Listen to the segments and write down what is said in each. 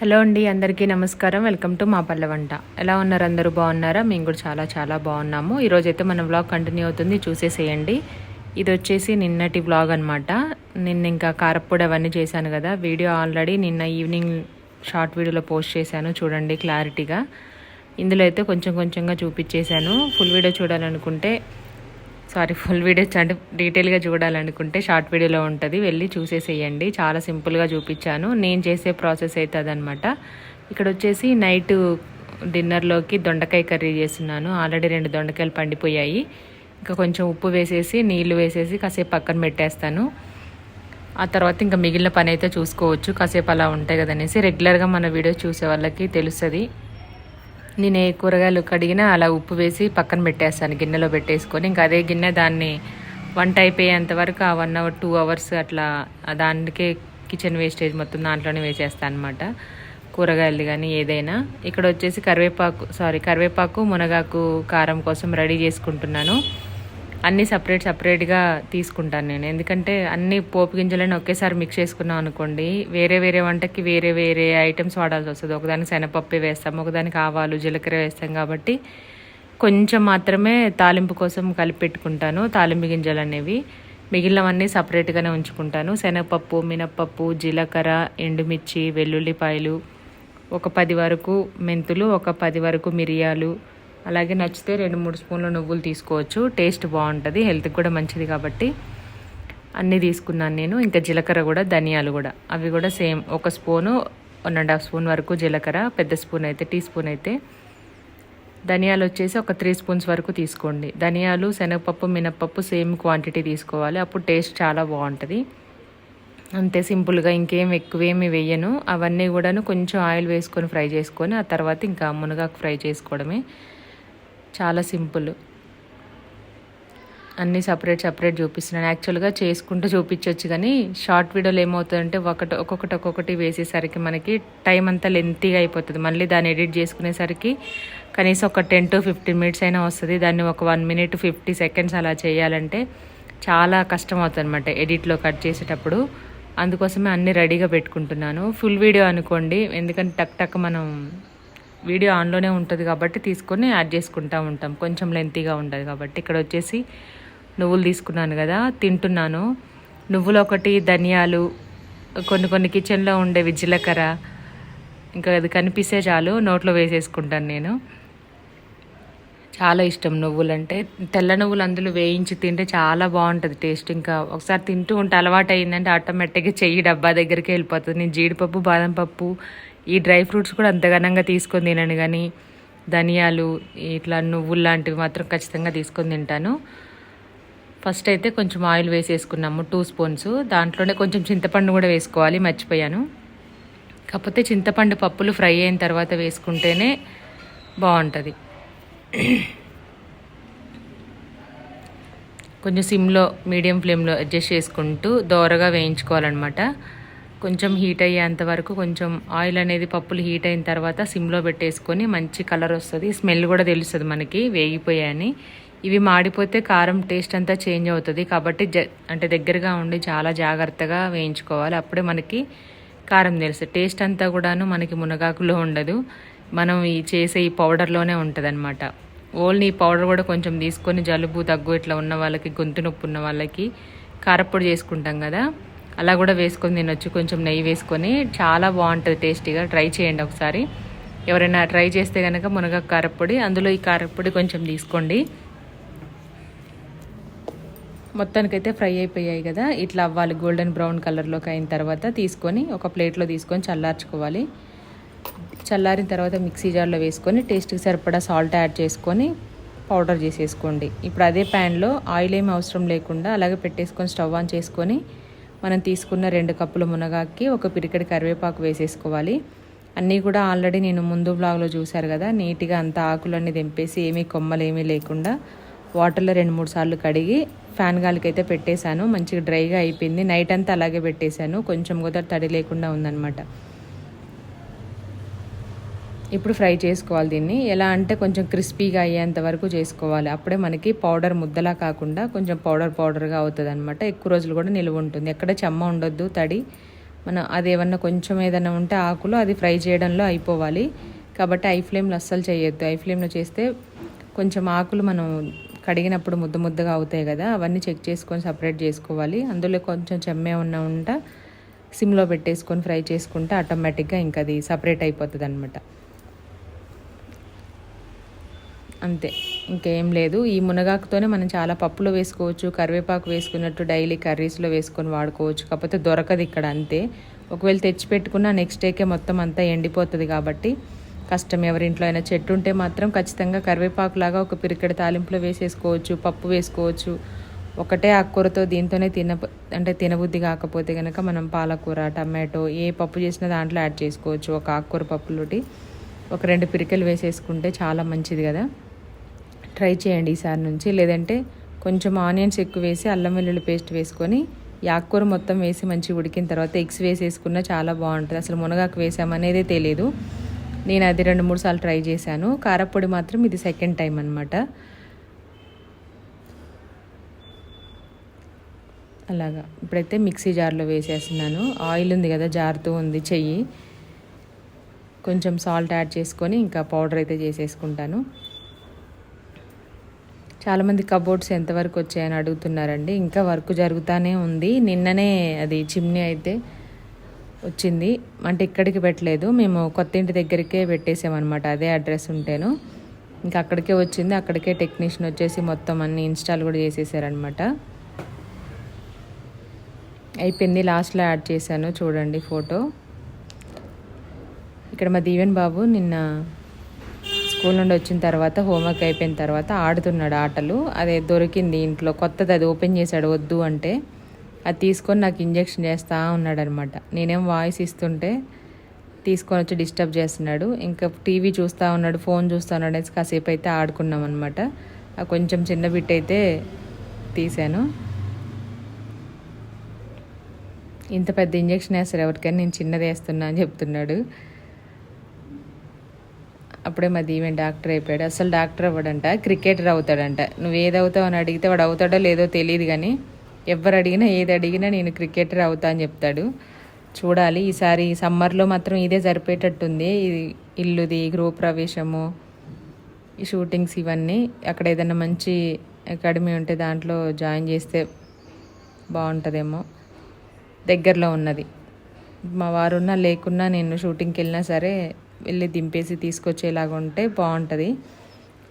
Hello అండి, అందరికీ నమస్కారం. వెల్కమ్ టు మా పల్లె వంట. ఎలా ఉన్నారు? అందరూ బాగున్నారా? మేము కూడా చాలా చాలా బాగున్నాము. ఈరోజైతే మన వ్లాగ్ కంటిన్యూ అవుతుంది, చూసేసేయండి. ఇది వచ్చేసి నిన్నటి వ్లాగ్ అనమాట. నిన్న ఇంకా కారప్పొడి అవన్నీ చేశాను కదా, వీడియో ఆల్రెడీ నిన్న ఈవినింగ్ షార్ట్ వీడియోలో పోస్ట్ చేశాను, చూడండి క్లారిటీగా. ఇందులో అయితే కొంచెం కొంచెంగా చూపించేశాను. ఫుల్ వీడియో చూడాలనుకుంటే ఫుల్ వీడియో అంటే డీటెయిల్గా చూడాలనుకుంటే షార్ట్ వీడియోలో ఉంటుంది, వెళ్ళి చూసేసేయండి. చాలా సింపుల్గా చూపించాను. నేను చేసే ప్రాసెస్ అయితే అదనమాట. ఇక్కడ వచ్చేసి నైట్ డిన్నర్లోకి దొండకాయ కర్రీ చేస్తున్నాను. ఆల్రెడీ 2 దొండకాయలు పండిపోయాయి. ఇంకా కొంచెం ఉప్పు వేసేసి నీళ్లు వేసేసి కాసేపు పక్కన పెట్టేస్తాను. ఆ తర్వాత ఇంకా మిగిలిన పని అయితే చూసుకోవచ్చు. కాసేపు అలా ఉంటాయి కదనేసి రెగ్యులర్గా మన వీడియో చూసే వాళ్ళకి తెలుస్తుంది. నేను ఏ కూరగాయలు కడిగినా అలా ఉప్పు వేసి పక్కన పెట్టేస్తాను, గిన్నెలో పెట్టేసుకొని. ఇంకా అదే గిన్నె దాన్ని వంట అయిపోయేంత వరకు ఆ 1 అవర్ 2 అవర్స్ అట్లా దానికే కిచెన్ వేస్టేజ్ మొత్తం దాంట్లోనే వేసేస్తాను అనమాట, కూరగాయలు కానీ ఏదైనా. ఇక్కడ వచ్చేసి కరివేపాకు మునగాకు కారం కోసం రెడీ చేసుకుంటున్నాను. అన్నీ సపరేట్గా తీసుకుంటాను నేను, ఎందుకంటే అన్ని పోపు గింజలను ఒకేసారి మిక్స్ చేసుకున్నాం అనుకోండి, వేరే వేరే వంటకి వేరే వేరే ఐటమ్స్ వాడాల్సి వస్తుంది. ఒకదానికి శనగపప్పు వేస్తాం, ఒకదానికి ఆవాలు జీలకర్ర వేస్తాం. కాబట్టి కొంచెం మాత్రమే తాలింపు కోసం కలిపి పెట్టుకుంటాను తాలింపు గింజలు అనేవి. మిగిలినవన్నీ సపరేట్గానే ఉంచుకుంటాను. శనగపప్పు, మినప్పప్పు, జీలకర్ర, ఎండుమిర్చి, వెల్లుల్లిపాయలు, ఒక 10 వరకు మెంతులు, ఒక 10 వరకు మిరియాలు, అలాగే నచ్చితే 2-3 స్పూన్ల నువ్వులు తీసుకోవచ్చు. టేస్ట్ బాగుంటుంది, హెల్త్కి కూడా మంచిది కాబట్టి అన్నీ తీసుకున్నాను నేను. ఇంకా జీలకర్ర కూడా, ధనియాలు కూడా, అవి కూడా సేమ్ 1 స్పూను 1.5 స్పూన్ వరకు జీలకర్ర, పెద్ద స్పూన్ అయితే టీ స్పూన్ అయితే. ధనియాలు వచ్చేసి ఒక 3 స్పూన్స్ వరకు తీసుకోండి. ధనియాలు, శనగపప్పు, మినప్పప్పు సేమ్ క్వాంటిటీ తీసుకోవాలి, అప్పుడు టేస్ట్ చాలా బాగుంటుంది. అంతే సింపుల్గా, ఇంకేం ఎక్కువేమి వేయను. అవన్నీ కూడాను కొంచెం ఆయిల్ వేసుకొని ఫ్రై చేసుకొని ఆ తర్వాత ఇంకా మునగాకు ఫ్రై చేసుకోవడమే. చాలా సింపుల్. అన్నీ సపరేట్ చూపిస్తున్నాను. యాక్చువల్గా చేసుకుంటూ చూపించవచ్చు, కానీ షార్ట్ వీడియోలో ఏమవుతుందంటే ఒక్కొక్కటి వేసేసరికి మనకి టైం అంతా లెంతీగా అయిపోతుంది. మళ్ళీ దాన్ని ఎడిట్ చేసుకునేసరికి కనీసం ఒక 10 to 15 మినిట్స్ అయినా వస్తుంది. దాన్ని ఒక 1 minute 50 seconds అలా చేయాలంటే చాలా కష్టం అవుతుంది అనమాట ఎడిట్లో కట్ చేసేటప్పుడు. అందుకోసమే అన్నీ రెడీగా పెట్టుకుంటున్నాను. ఫుల్ వీడియో అనుకోండి, ఎందుకంటే టక్ మనం వీడియో ఆన్లోనే ఉంటుంది కాబట్టి తీసుకొని యాడ్ చేసుకుంటూ ఉంటాం, కొంచెం లెంతీగా ఉంటుంది కాబట్టి. ఇక్కడ వచ్చేసి నువ్వులు తీసుకున్నాను కదా, తింటున్నాను. నువ్వులు ఒకటి, ధనియాలు, కొన్ని కిచెన్లో ఉండేవి జీలకర్ర, ఇంకా అది కనిపిస్తే చాలు నోట్లో వేసేసుకుంటాను నేను. చాలా ఇష్టం నువ్వులు అంటే. తెల్ల నువ్వులు అందులో వేయించి తింటే చాలా బాగుంటుంది టేస్ట్. ఇంకా ఒకసారి తింటూ ఉంటే అలవాటు అయిందంటే ఆటోమేటిక్గా చెయ్యి డబ్బా దగ్గరికి వెళ్ళిపోతుంది. నేను జీడిపప్పు, బాదం పప్పు, ఈ డ్రై ఫ్రూట్స్ కూడా అంత ఘనంగా తీసుకొని తినను, కానీ ధనియాలు ఇట్లా నువ్వులు లాంటివి మాత్రం ఖచ్చితంగా తీసుకొని తింటాను. ఫస్ట్ అయితే కొంచెం ఆయిల్ వేసేసుకున్నాము 2 స్పూన్స్. దాంట్లోనే కొంచెం చింతపండు కూడా వేసుకోవాలి, మర్చిపోయాను. కాకపోతే చింతపండు పప్పులు ఫ్రై అయిన తర్వాత వేసుకుంటేనే బాగుంటుంది. కొంచెం సిమ్లో మీడియం ఫ్లేమ్లో అడ్జస్ట్ చేసుకుంటూ దోరగా వేయించుకోవాలన్నమాట. కొంచెం హీట్ అయ్యేంత వరకు, కొంచెం ఆయిల్ అనేది పప్పులు హీట్ అయిన తర్వాత సిమ్లో పెట్టేసుకొని మంచి కలర్ వస్తుంది, స్మెల్ కూడా తెలుస్తుంది మనకి వేగిపోయాయని. ఇవి మాడిపోతే కారం టేస్ట్ అంతా చేంజ్ అవుతుంది. కాబట్టి అంటే దగ్గరగా ఉండి చాలా జాగ్రత్తగా వేయించుకోవాలి, అప్పుడే మనకి కారం తెలుస్తుంది. టేస్ట్ అంతా కూడాను మనకి మునగాకులో ఉండదు, మనం చేసే ఈ పౌడర్లోనే ఉంటుంది అనమాట. ఓన్లీ ఈ పౌడర్ కూడా కొంచెం తీసుకొని జలుబు దగ్గు ఇట్లా ఉన్న వాళ్ళకి, గొంతు నొప్పి ఉన్న వాళ్ళకి కారప్పొడి చేసుకుంటాం కదా, అలా కూడా వేసుకొని తినొచ్చు. కొంచెం నెయ్యి వేసుకొని చాలా బాగుంటుంది టేస్టీగా. ట్రై చేయండి ఒకసారి, ఎవరైనా ట్రై చేస్తే కనుక మునగాకు కారప్పొడి. అందులో ఈ కారప్పొడి కొంచెం తీసుకోండి. మొత్తానికైతే ఫ్రై అయిపోయాయి కదా, ఇట్లా అవ్వాలి, గోల్డెన్ బ్రౌన్ కలర్లోకి అయిన తర్వాత తీసుకొని ఒక ప్లేట్లో తీసుకొని చల్లార్చుకోవాలి. చల్లారిన తర్వాత మిక్సీ జార్లో వేసుకొని టేస్ట్కి సరిపడా సాల్ట్ యాడ్ చేసుకొని పౌడర్ చేసేసుకోండి. ఇప్పుడు అదే ప్యాన్లో ఆయిల్ ఏమి అవసరం లేకుండా అలాగే పెట్టేసుకొని స్టవ్ ఆన్ చేసుకొని మనం తీసుకున్న 2 కప్పుల మునగాకి ఒక పిరికెడు కరివేపాకు వేసేసుకోవాలి. అన్నీ కూడా ఆల్రెడీ నేను ముందు బ్లాగ్లో చూశారు కదా, నీట్గా అంతా ఆకులన్నీ తెంపేసి ఏమీ కొమ్మలు ఏమీ లేకుండా వాటర్లో 2-3 సార్లు కడిగి ఫ్యాన్ గాలికి అయితే పెట్టేశాను. మంచిగా డ్రైగా అయిపోయింది. నైట్ అంతా అలాగే పెట్టేశాను, కొంచెం కూడా తడి లేకుండా ఉందన్నమాట. ఇప్పుడు ఫ్రై చేసుకోవాలి దీన్ని. ఎలా అంటే కొంచెం క్రిస్పీగా అయ్యేంత వరకు చేసుకోవాలి, అప్పుడే మనకి పౌడర్ ముద్దలా కాకుండా కొంచెం పౌడర్గా అవుతుంది అనమాట. ఎక్కువ రోజులు కూడా నిల్వ ఉంటుంది, ఎక్కడ చెమ్మ ఉండొద్దు, తడి మనం అది ఏమన్నా కొంచెం ఏదైనా ఉంటే ఆకులు అది ఫ్రై చేయడంలో అయిపోవాలి. కాబట్టి ఐ ఫ్లేమ్లో అస్సలు చేయొద్దు. ఐ ఫ్లేమ్లో చేస్తే కొంచెం ఆకులు మనం కడిగినప్పుడు ముద్ద ముద్దగా అవుతాయి కదా, అవన్నీ చెక్ చేసుకొని సపరేట్ చేసుకోవాలి. అందులో కొంచెం చెమ్మే ఉంట సిమ్లో పెట్టేసుకొని ఫ్రై చేసుకుంటే ఆటోమేటిక్గా ఇంకా అది సపరేట్ అయిపోతుంది అనమాట. అంతే, ఇంకేం లేదు. ఈ మునగాకుతోనే మనం చాలా పప్పులో వేసుకోవచ్చు, కరివేపాకు వేసుకున్నట్టు డైలీ కర్రీస్లో వేసుకొని వాడుకోవచ్చు. కాకపోతే దొరకదు ఇక్కడ, అంతే. ఒకవేళ తెచ్చి పెట్టుకున్నా నెక్స్ట్ డేకే మొత్తం అంతా ఎండిపోతుంది కాబట్టి కష్టం. ఎవరింట్లో అయినా చెట్టు ఉంటే మాత్రం ఖచ్చితంగా కరివేపాకులాగా ఒక పిరికెడు తాలింపులో వేసేసుకోవచ్చు, పప్పు వేసుకోవచ్చు. ఒకటే ఆకుకూరతో దీంతోనే తినబుద్ధి కాకపోతే కనుక మనం పాలకూర, టమాటో ఏ పప్పు చేసినా దాంట్లో యాడ్ చేసుకోవచ్చు. ఒక ఆకుకూర పప్పులోటి ఒక 2 పిరికెలు వేసేసుకుంటే చాలా మంచిది కదా. ట్రై చేయండి ఈసారి నుంచి. లేదంటే కొంచెం ఆనియన్స్ ఎక్కువ వేసి అల్లం వెల్లుల్లి పేస్ట్ వేసుకొని ఈ ఆకుకూర మొత్తం వేసి మంచిగా ఉడికిన తర్వాత ఎగ్స్ వేసేసుకున్నా చాలా బాగుంటుంది. అసలు మునగాకు వేసామనేదే తెలియదు. నేను అది 2-3 సార్లు ట్రై చేశాను. కారపొడి మాత్రం ఇది సెకండ్ టైం అనమాట. అలాగా ఇప్పుడైతే మిక్సీ జార్లో వేసేస్తున్నాను. ఆయిల్ ఉంది కదా, జారుతూ ఉంది చెయ్యి. కొంచెం సాల్ట్ యాడ్ చేసుకొని ఇంకా పౌడర్ అయితే చేసేసుకుంటాను. చాలామంది కబోర్డ్స్ ఎంతవరకు వచ్చాయని అడుగుతున్నారండి. ఇంకా వర్క్ జరుగుతూనే ఉంది. నిన్ననే అది చిమ్నీ అయితే వచ్చింది, అంటే ఇక్కడికి పెట్టలేదు, మేము కొత్త ఇంటి దగ్గరికే పెట్టేసామన్నమాట. అదే అడ్రస్ ఉంటేను ఇంకా అక్కడికే వచ్చింది. అక్కడికే టెక్నీషియన్ వచ్చేసి మొత్తం అన్ని ఇన్స్టాల్ కూడా చేసేసారనమాట. అయిపోయింది. లాస్ట్లో యాడ్ చేశాను చూడండి ఫోటో. ఇక్కడ మా దీవెన్ బాబు నిన్న స్కూల్ నుండి వచ్చిన తర్వాత హోంవర్క్ అయిపోయిన తర్వాత ఆడుతున్నాడు ఆటలు. అదే దొరికింది ఇంట్లో కొత్తది, అది ఓపెన్ చేశాడు వద్దు అంటే. అది తీసుకొని నాకు ఇంజెక్షన్ చేస్తూ ఉన్నాడు అనమాట. నేనేం వాయిస్ ఇస్తుంటే తీసుకొని వచ్చి డిస్టర్బ్ చేస్తున్నాడు. ఇంకా టీవీ చూస్తూ ఉన్నాడు, ఫోన్ చూస్తూ ఉన్నాడు అనేసి కాసేపు అయితే ఆడుకున్నాం అనమాట. ఆ కొంచెం చిన్న బిట్ అయితే తీశాను. ఇంత పెద్ద ఇంజెక్షన్ వేస్తారు ఎవరికైనా, నేను చిన్నది వేస్తున్నా అని చెప్తున్నాడు. అప్పుడే మా దీవెన్ డాక్టర్ అయిపోయాడు. అసలు డాక్టర్ అవ్వడంట, క్రికెటర్ అవుతాడంట. నువ్వు ఏది అవుతావు అని అడిగితే వాడు అవుతాడో లేదో తెలియదు, కానీ ఎవరు అడిగినా ఏది అడిగినా నేను క్రికెటర్ అవుతా అని చెప్తాడు. చూడాలి ఈసారి సమ్మర్లో మాత్రం ఇదే సరిపోయేటట్టుంది. ఇది ఇల్లుది, గృహప్రవేశము, ఈ షూటింగ్స్ ఇవన్నీ. అక్కడ ఏదైనా మంచి అకాడమీ ఉంటే దాంట్లో జాయిన్ చేస్తే బాగుంటుందేమో. దగ్గరలో ఉన్నది, మా వారున్నా లేకున్నా నేను షూటింగ్కి వెళ్ళినా సరే వెళ్ళి దింపేసి తీసుకొచ్చేలాగా ఉంటే బాగుంటుంది.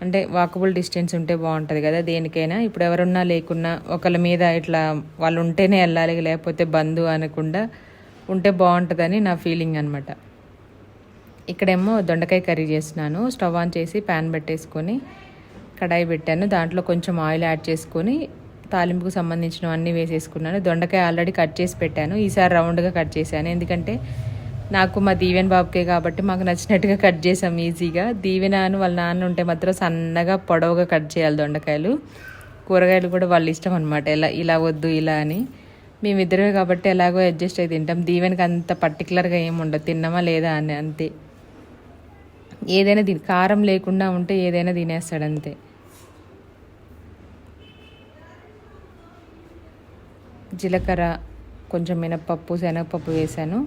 అంటే వాకబుల్ డిస్టెన్స్ ఉంటే బాగుంటుంది కదా దేనికైనా. ఇప్పుడు ఎవరున్నా లేకున్నా ఒకళ్ళ మీద ఇట్లా వాళ్ళు ఉంటేనే వెళ్ళాలి, లేకపోతే బంధు అనకుండా ఉంటే బాగుంటుందని నా ఫీలింగ్ అనమాట. ఇక్కడేమో దొండకాయ కర్రీ చేస్తున్నాను. స్టవ్ ఆన్ చేసి ప్యాన్ పెట్టేసుకొని కడాయి పెట్టాను. దాంట్లో కొంచెం ఆయిల్ యాడ్ చేసుకొని తాలింపుకు సంబంధించినవన్నీ వేసేసుకున్నాను. దొండకాయ ఆల్రెడీ కట్ చేసి పెట్టాను. ఈసారి రౌండ్గా కట్ చేశాను, ఎందుకంటే నాకు మా దీవెన్ బాబుకే కాబట్టి మాకు నచ్చినట్టుగా కట్ చేసాం ఈజీగా. దీవెన అని వాళ్ళ నాన్న ఉంటే మాత్రం సన్నగా పొడవుగా కట్ చేయాలి దొండకాయలు. కూరగాయలు కూడా వాళ్ళ ఇష్టం అనమాట, ఇలా వద్దు ఇలా అని. మేమిద్దరే కాబట్టి ఎలాగో అడ్జస్ట్ అయి తింటాం. దీవెనకి అంత పర్టికులర్గా ఏమి ఉండదు, తిన్నామా లేదా అని అంతే. ఏదైనా కారం లేకుండా ఉంటే ఏదైనా తినేస్తాడు అంతే. జీలకర్ర, కొంచెం మినప్పప్పు, శనగపప్పు వేసాను.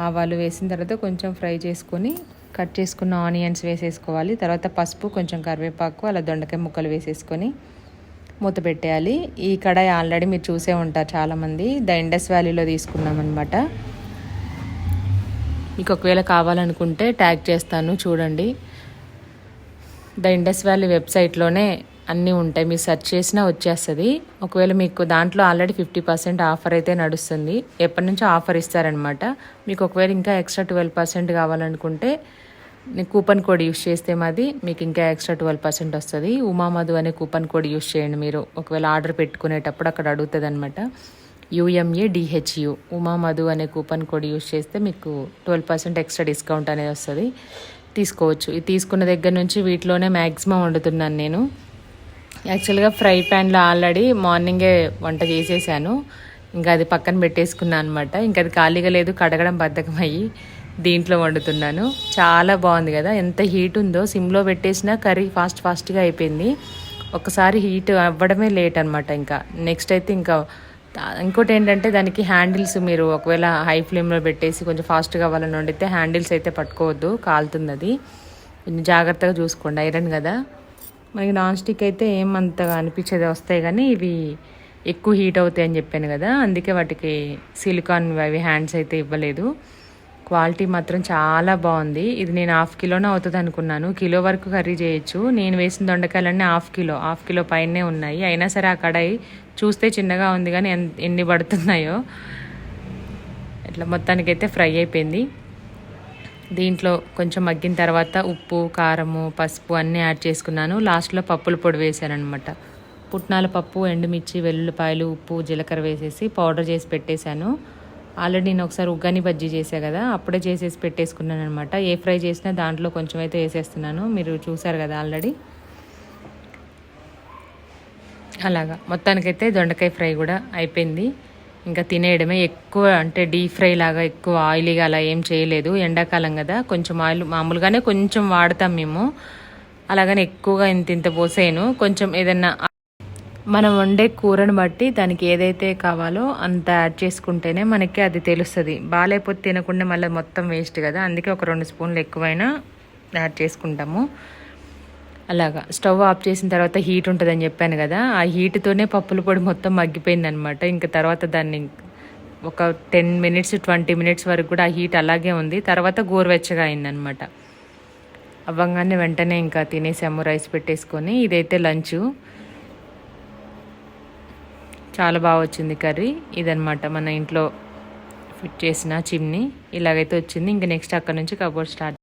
ఆవాలు వేసిన తర్వాత కొంచెం ఫ్రై చేసుకొని కట్ చేసుకున్న ఆనియన్స్ వేసేసుకోవాలి. తర్వాత పసుపు, కొంచెం కరివేపాకు, అలా దొండకాయ ముక్కలు వేసేసుకొని మూత పెట్టేయాలి. ఈ కడాయి ఆల్రెడీ మీరు చూసే ఉంటారు చాలామంది, ద ఇండస్ వ్యాలీలో తీసుకున్నాం అనమాట. మీకు ఒకవేళ కావాలనుకుంటే ట్యాగ్ చేస్తాను చూడండి. ద ఇండస్ వ్యాలీ వెబ్సైట్లోనే అన్నీ ఉంటాయి, మీరు సెర్చ్ చేసినా వచ్చేస్తుంది. ఒకవేళ మీకు దాంట్లో ఆల్రెడీ 50% ఆఫర్ అయితే నడుస్తుంది. ఎప్పటి నుంచో ఆఫర్ ఇస్తారనమాట. మీకు ఒకవేళ ఇంకా ఎక్స్ట్రా 12% కావాలనుకుంటే కూపన్ కోడ్ యూస్ చేస్తే మాది మీకు ఇంకా ఎక్స్ట్రా 12% వస్తుంది. ఉమామధు అనే కూపన్ కోడ్ యూస్ చేయండి మీరు ఒకవేళ ఆర్డర్ పెట్టుకునేటప్పుడు. అక్కడ అడుగుతుంది అనమాట, UMADHU ఉమామధు అనే కూపన్ కోడ్ యూస్ చేస్తే మీకు 12% ఎక్స్ట్రా డిస్కౌంట్ అనేది వస్తుంది, తీసుకోవచ్చు. ఇది తీసుకున్న దగ్గర నుంచి వీటిలోనే మ్యాక్సిమం వండుతున్నాను నేను. యాక్చువల్గా ఫ్రై ప్యాన్లో ఆల్రెడీ మార్నింగే వంట చేసేసాను, ఇంకా అది పక్కన పెట్టేసుకున్నాను అనమాట. ఇంకా అది ఖాళీగా లేదు, కడగడం బద్ధకం అయ్యి దీంట్లో వండుతున్నాను. చాలా బాగుంది కదా, ఎంత హీట్ ఉందో. సిమ్లో పెట్టేసినా కర్రీ ఫాస్ట్గా అయిపోయింది. ఒకసారి హీట్ అవ్వడమే లేట్ అనమాట. ఇంకా నెక్స్ట్ అయితే ఇంకా ఇంకోటి ఏంటంటే దానికి హ్యాండిల్స్ మీరు ఒకవేళ హై ఫ్లేమ్లో పెట్టేసి కొంచెం ఫాస్ట్గా కావాలని వండితే హ్యాండిల్స్ అయితే పట్టుకోవద్దు, కాలుతుంది అది. కొంచెం జాగ్రత్తగా చూసుకోండి, ఐరన్ కదా. మనకి నాన్ స్టిక్ అయితే ఏమంతగా అనిపించేది, వస్తాయి కానీ ఇవి ఎక్కువ హీట్ అవుతాయి అని చెప్పాను కదా, అందుకే వాటికి సిలికాన్ అవి హ్యాండ్స్ అయితే ఇవ్వలేదు. క్వాలిటీ మాత్రం చాలా బాగుంది. ఇది నేను 1/2 కిలోనే అవుతుంది అనుకున్నాను, కిలో వరకు కర్రీ చేయొచ్చు. నేను వేసిన దొండకాయలన్నీ 1/2 కిలో పైనే ఉన్నాయి. అయినా సరే ఆ కడాయి చూస్తే చిన్నగా ఉంది కానీ ఎన్ని పడుతున్నాయో. ఇట్లా మొత్తానికైతే ఫ్రై అయిపోయింది. దీంట్లో కొంచెం మగ్గిన తర్వాత ఉప్పు, కారము, పసుపు అన్నీ యాడ్ చేసుకున్నాను. లాస్ట్లో పప్పుల పొడి వేసాను అనమాట. పుట్నాల పప్పు, ఎండుమిర్చి, వెల్లుల్లిపాయలు, ఉప్పు, జీలకర్ర వేసేసి పౌడర్ చేసి పెట్టేశాను. ఆల్రెడీ నేను ఒకసారి ఉగ్గాని బజ్జీ చేసా కదా, అప్పుడే చేసేసి పెట్టేసుకున్నాను అనమాట. ఏ ఫ్రై చేసినా దాంట్లో కొంచెం అయితే వేసేస్తున్నాను, మీరు చూసారు కదా ఆల్రెడీ. అలాగా మొత్తానికైతే దొండకాయ ఫ్రై కూడా అయిపోయింది. ఇంకా తినేయడమే. ఎక్కువ అంటే డీప్ ఫ్రై లాగా ఎక్కువ ఆయిలీగా అలా ఏం చేయలేదు, ఎండాకాలం కదా, కొంచెం ఆయిల్ మామూలుగానే కొంచెం వాడతాం మేము, అలాగని ఎక్కువగా ఇంత పోసేయను. కొంచెం ఏదన్నా మనం వండే కూరను బట్టి దానికి ఏదైతే కావాలో అంత యాడ్ చేసుకుంటేనే మనకి అది తెలుస్తుంది. బాగాలేకపోతే తినకుండా మళ్ళీ మొత్తం వేస్ట్ కదా, అందుకే ఒక 2 స్పూన్లు ఎక్కువైనా యాడ్ చేసుకుంటాము. అలాగా స్టవ్ ఆఫ్ చేసిన తర్వాత హీట్ ఉంటుందని చెప్పాను కదా, ఆ హీట్తోనే పప్పుల పొడి మొత్తం మగ్గిపోయింది అనమాట. ఇంకా తర్వాత దాన్ని ఒక 10 మినిట్స్ 20 మినిట్స్ వరకు కూడా ఆ హీట్ అలాగే ఉంది. తర్వాత గోరువెచ్చగా అయిందనమాట. అవ్వగానే వెంటనే ఇంకా తినేసాము రైస్ పెట్టేసుకొని. ఇదైతే లంచ్. చాలా బాగా వచ్చింది కర్రీ. ఇదనమాట మన ఇంట్లో ఫిట్ చేసిన చిమ్నీ. ఇలాగైతే వచ్చింది. ఇంకా నెక్స్ట్ అక్కడ నుంచి కబోర్డ్ స్టార్ట్.